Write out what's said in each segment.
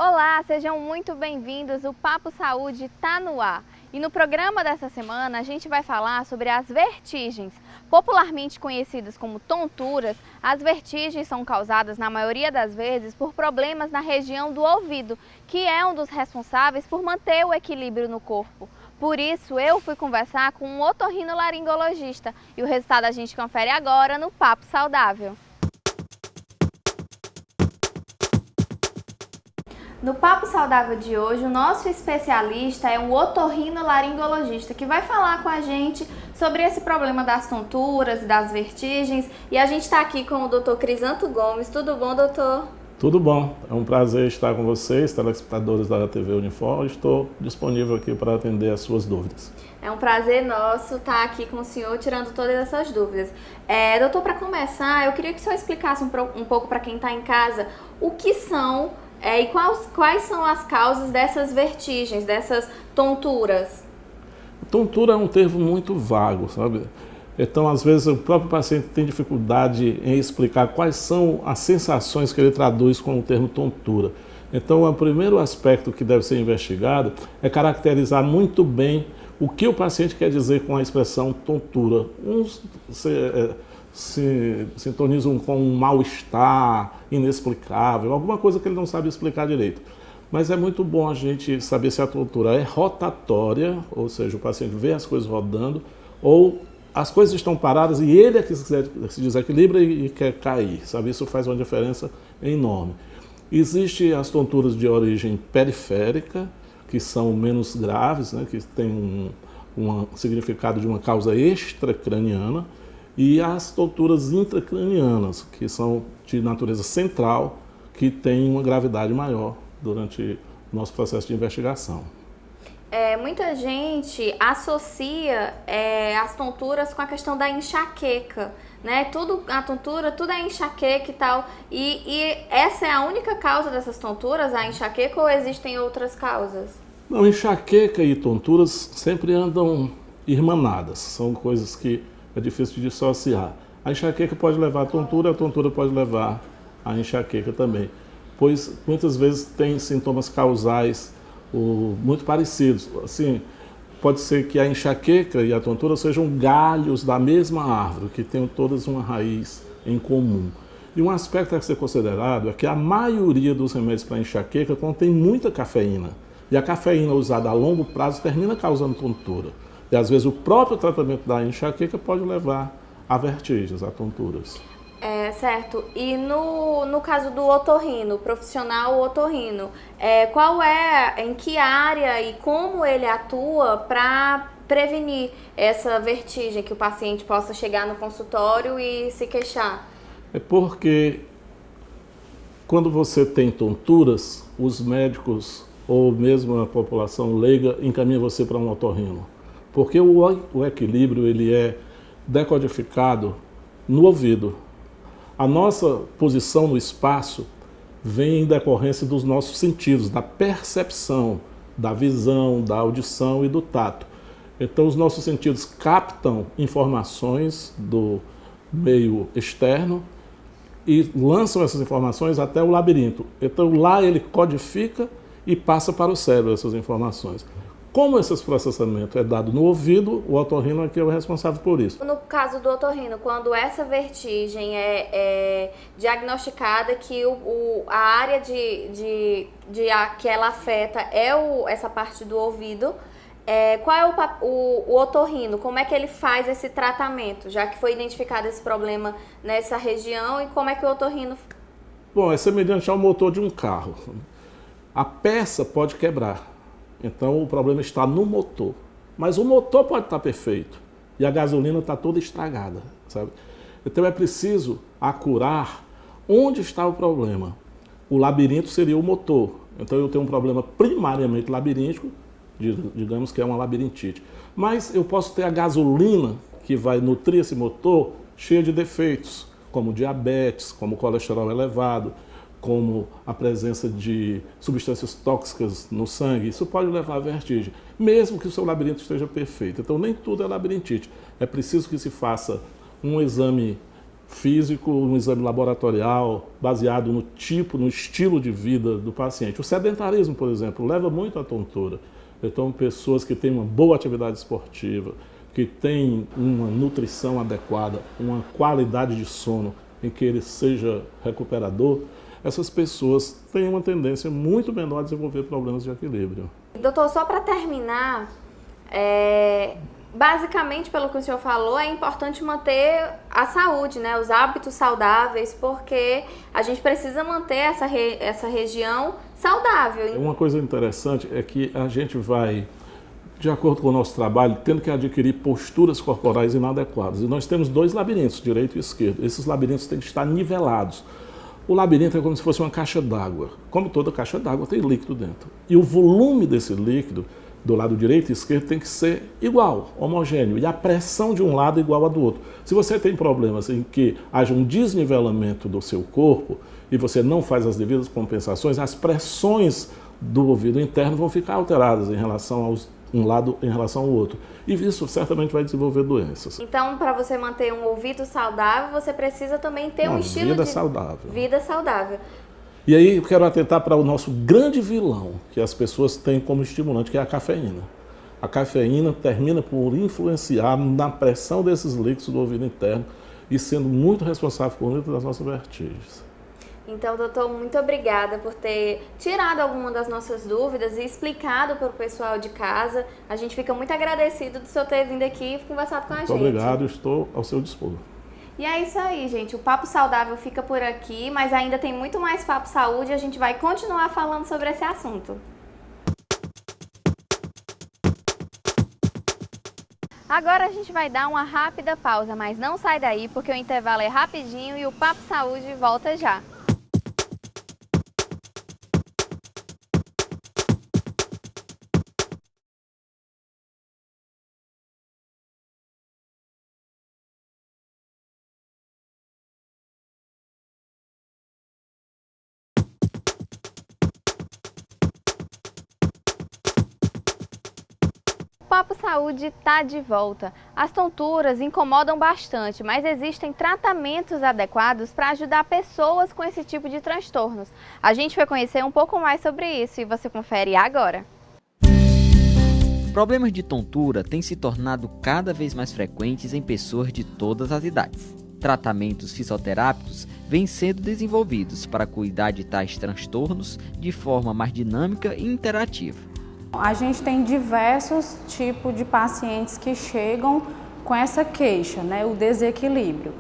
Olá, sejam muito bem-vindos. O Papo Saúde está no ar. E no programa dessa semana a gente vai falar sobre as vertigens. Popularmente conhecidas como tonturas, as vertigens são causadas, na maioria das vezes, por problemas na região do ouvido, que é um dos responsáveis por manter o equilíbrio no corpo. Por isso, eu fui conversar com um otorrinolaringologista e o resultado a gente confere agora no Papo Saudável. No Papo Saudável de hoje, o nosso especialista é um otorrinolaringologista que vai falar com a gente sobre esse problema das tonturas, das vertigens. E a gente está aqui com o Dr. Crisanto Gomes. Tudo bom, doutor? Tudo bom. É um prazer estar com vocês, telespectadores da TV Unifor. Estou disponível aqui para atender as suas dúvidas. É um prazer nosso estar aqui com o senhor tirando todas essas dúvidas. Doutor, para começar, eu queria que o senhor explicasse um pouco para quem está em casa o que são e quais são as causas dessas vertigens, dessas tonturas? Tontura é um termo muito vago, sabe? Então, às vezes, o próprio paciente tem dificuldade em explicar quais são as sensações que ele traduz com o termo tontura. Então, o primeiro aspecto que deve ser investigado é caracterizar muito bem o que o paciente quer dizer com a expressão tontura. Uns se sintonizam com um mal-estar inexplicável, alguma coisa que ele não sabe explicar direito. Mas é muito bom a gente saber se a tontura é rotatória, ou seja, o paciente vê as coisas rodando, ou as coisas estão paradas e ele é que se desequilibra e quer cair, sabe? Isso faz uma diferença enorme. Existem as tonturas de origem periférica, que são menos graves, né? Que têm um significado de uma causa extracraniana, e as tonturas intracranianas, que são de natureza central, que têm uma gravidade maior durante o nosso processo de investigação. Muita gente associa as tonturas com a questão da enxaqueca, né? A tontura, tudo é enxaqueca e tal. E essa é a única causa dessas tonturas, a enxaqueca, ou existem outras causas? Não, enxaqueca e tonturas sempre andam irmanadas, são coisas que é difícil de dissociar. A enxaqueca pode levar à tontura, a tontura pode levar à enxaqueca também, pois muitas vezes tem sintomas causais muito parecidos. Assim, pode ser que a enxaqueca e a tontura sejam galhos da mesma árvore, que tenham todas uma raiz em comum. E um aspecto a ser considerado é que a maioria dos remédios para enxaqueca contém muita cafeína. E a cafeína usada a longo prazo termina causando tontura. E às vezes o próprio tratamento da enxaqueca pode levar a vertigens, a tonturas. Certo. E no caso do otorrino, profissional otorrino, em que área e como ele atua para prevenir essa vertigem, que o paciente possa chegar no consultório e se queixar? É porque quando você tem tonturas, os médicos ou mesmo a população leiga encaminha você para um otorrino. Porque o equilíbrio ele é decodificado no ouvido. A nossa posição no espaço vem em decorrência dos nossos sentidos, da percepção, da visão, da audição e do tato. Então, os nossos sentidos captam informações do meio externo e lançam essas informações até o labirinto. Então, lá ele codifica e passa para o cérebro essas informações. Como esse processamento é dado no ouvido, o otorrino é que é o responsável por isso. No caso do otorrino, quando essa vertigem é diagnosticada, que a área que ela afeta essa parte do ouvido, qual é o otorrino? Como é que ele faz esse tratamento, já que foi identificado esse problema nessa região, e como é que o otorrino... Bom, é semelhante ao motor de um carro. A peça pode quebrar. Então o problema está no motor. Mas o motor pode estar perfeito e a gasolina está toda estragada, sabe? Então é preciso acurar onde está o problema. O labirinto seria o motor. Então eu tenho um problema primariamente labiríntico, digamos que é uma labirintite. Mas eu posso ter a gasolina que vai nutrir esse motor cheia de defeitos, como diabetes, como colesterol elevado, como a presença de substâncias tóxicas no sangue. Isso pode levar à vertigem, mesmo que o seu labirinto esteja perfeito. Então nem tudo é labirintite. É preciso que se faça um exame físico, um exame laboratorial, baseado no tipo, no estilo de vida do paciente. O sedentarismo, por exemplo, leva muito à tontura. Então, pessoas que têm uma boa atividade esportiva, que têm uma nutrição adequada, uma qualidade de sono em que ele seja recuperador, essas pessoas têm uma tendência muito menor a desenvolver problemas de equilíbrio. Doutor, só para terminar, basicamente, pelo que o senhor falou, é importante manter a saúde, né? Os hábitos saudáveis, porque a gente precisa manter essa região saudável. Uma coisa interessante é que a gente vai, de acordo com o nosso trabalho, tendo que adquirir posturas corporais inadequadas. E nós temos 2 labirintos, direito e esquerdo. Esses labirintos têm que estar nivelados. O labirinto é como se fosse uma caixa d'água. Como toda caixa d'água, tem líquido dentro. E o volume desse líquido, do lado direito e esquerdo, tem que ser igual, homogêneo. E a pressão de um lado igual à do outro. Se você tem problemas em que haja um desnivelamento do seu corpo e você não faz as devidas compensações, as pressões do ouvido interno vão ficar alteradas em relação aos um lado em relação ao outro. E isso certamente vai desenvolver doenças. Então, para você manter um ouvido saudável, você precisa também ter um estilo vida de saudável. Vida saudável. E aí eu quero atentar para o nosso grande vilão, que as pessoas têm como estimulante, que é a cafeína. A cafeína termina por influenciar na pressão desses líquidos do ouvido interno e sendo muito responsável por muitas das nossas vertigens. Então, doutor, muito obrigada por ter tirado alguma das nossas dúvidas e explicado para o pessoal de casa. A gente fica muito agradecido do senhor ter vindo aqui e conversado com a gente. Muito obrigado, estou ao seu dispor. E é isso aí, gente. O Papo Saudável fica por aqui, mas ainda tem muito mais Papo Saúde e a gente vai continuar falando sobre esse assunto. Agora a gente vai dar uma rápida pausa, mas não sai daí porque o intervalo é rapidinho e o Papo Saúde volta já. O Papo Saúde está de volta. As tonturas incomodam bastante, mas existem tratamentos adequados para ajudar pessoas com esse tipo de transtornos. A gente vai conhecer um pouco mais sobre isso e você confere agora. Problemas de tontura têm se tornado cada vez mais frequentes em pessoas de todas as idades. Tratamentos fisioterápicos vêm sendo desenvolvidos para cuidar de tais transtornos de forma mais dinâmica e interativa. A gente tem diversos tipos de pacientes que chegam com essa queixa, né, o desequilíbrio.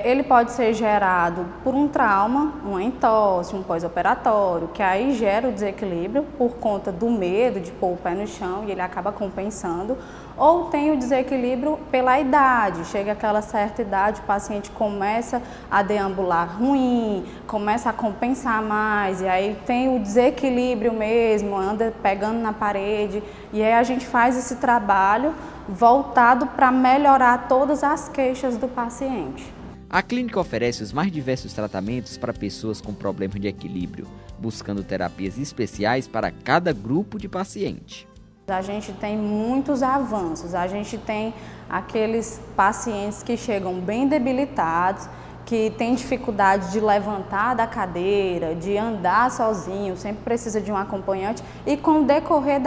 Ele pode ser gerado por um trauma, uma entorse, um pós-operatório, que aí gera o desequilíbrio por conta do medo de pôr o pé no chão e ele acaba compensando. Ou tem o desequilíbrio pela idade, chega aquela certa idade, o paciente começa a deambular ruim, começa a compensar mais, e aí tem o desequilíbrio mesmo, anda pegando na parede, e aí a gente faz esse trabalho voltado para melhorar todas as queixas do paciente. A clínica oferece os mais diversos tratamentos para pessoas com problemas de equilíbrio, buscando terapias especiais para cada grupo de paciente. A gente tem muitos avanços, a gente tem aqueles pacientes que chegam bem debilitados, que têm dificuldade de levantar da cadeira, de andar sozinho, sempre precisa de um acompanhante e com o decorrer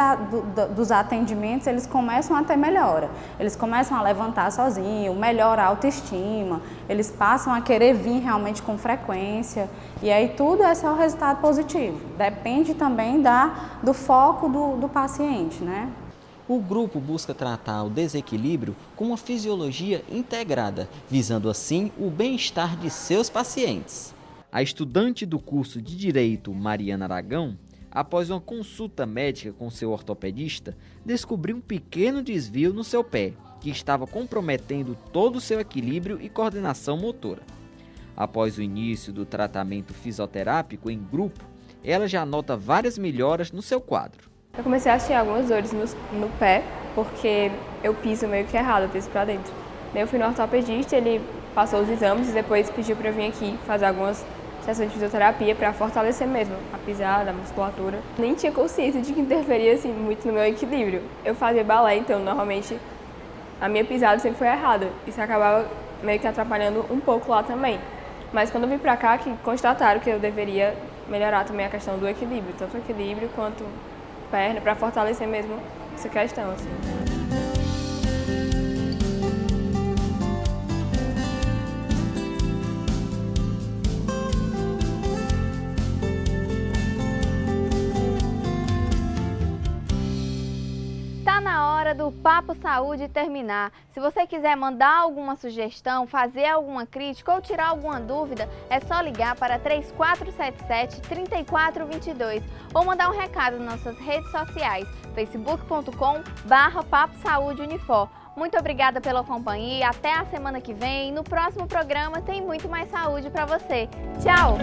dos atendimentos eles começam a ter melhora. Eles começam a levantar sozinho, melhora a autoestima, eles passam a querer vir realmente com frequência e aí tudo esse é o resultado positivo. Depende também do foco do paciente, né? O grupo busca tratar o desequilíbrio com uma fisiologia integrada, visando assim o bem-estar de seus pacientes. A estudante do curso de Direito, Mariana Aragão, após uma consulta médica com seu ortopedista, descobriu um pequeno desvio no seu pé, que estava comprometendo todo o seu equilíbrio e coordenação motora. Após o início do tratamento fisioterápico em grupo, ela já nota várias melhoras no seu quadro. Eu comecei a sentir algumas dores no pé, porque eu piso meio que errado, eu piso pra dentro. Daí eu fui no ortopedista, ele passou os exames e depois pediu pra eu vir aqui fazer algumas sessões de fisioterapia pra fortalecer mesmo a pisada, a musculatura. Nem tinha consciência de que interferia assim, muito no meu equilíbrio. Eu fazia balé, então normalmente a minha pisada sempre foi errada. Isso acabava meio que atrapalhando um pouco lá também. Mas quando eu vim pra cá, que constataram que eu deveria melhorar também a questão do equilíbrio, tanto o equilíbrio quanto perna, para fortalecer mesmo essa questão, assim. Tá na hora do Papo Saúde terminar. Se você quiser mandar alguma sugestão, fazer alguma crítica ou tirar alguma dúvida, é só ligar para 3477-3422 ou mandar um recado nas nossas redes sociais, facebook.com/Papo Saúde Unifor. Muito obrigada pela companhia, até a semana que vem. No próximo programa tem muito mais saúde para você. Tchau!